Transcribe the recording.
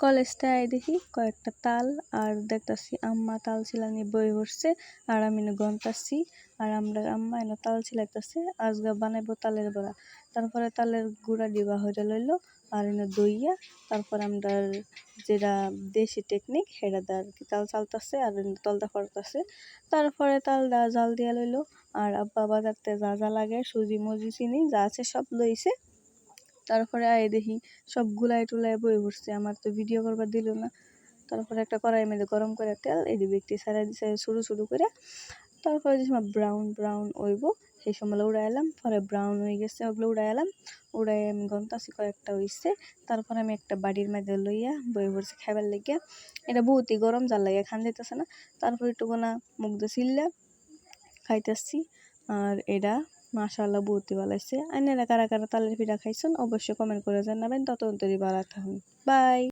কলেজটা দেখি কয়েকটা তাল আর দেখতাছি আম্মা তাল ছিলানি বই পড়ছে আর আমি গন্তাছি আর আমরা আম্মা এনে তাল ছিলাইতেছে আজকে বানাইবো তালের বড়া। তারপরে তালের গুঁড়া দিবা হইয়া লইলো আর এনে দইয়া তারপর আমরা যেটা দেশি টেকনিক সেটা আর কি তাল চালতাছে আর তলটা ফরতাছে। তারপরে তালটা জাল দিয়া লইলো আর আব্বা বাজারতে যা যা লাগে সুজি মুজি চিনি যা আছে সব লইছে। তারপরে দেখি সব গুলাই টুলাই বই পড়ছে, আমার তো ভিডিও করবার দিল না। তারপরে একটা কড়াই মধ্যে গরম করে তেল ব্যক্তি ছাড়াই দিছে শুরু শুরু করে। তারপরে যে সময় ব্রাউন ব্রাউন হইব সেই সময় উড়াই এলাম, পরে ব্রাউন হয়ে গেছে ওগুলো উড়াই এলাম, উড়াই আমি গন্তাছি কয়েকটা হইছে। তারপরে আমি একটা বাড়ির মধ্যে লইয়া বই পড়ছি খাইবার লেগে। এটা বহুতই গরম জাল লাগে খান যাইতেছে না। তারপর একটু গোনা মুখ দিয়ে ছিললে খাইতেছি আর এটা মাশাআল্লাহ বহুতই ভালো লাগছে। আপনারা কারা কারা তালের পিঠা খাইছেন অবশ্যই কমেন্ট করে জানাবেন। ততক্ষণ তৈরি ভালো থাকুন, বাই।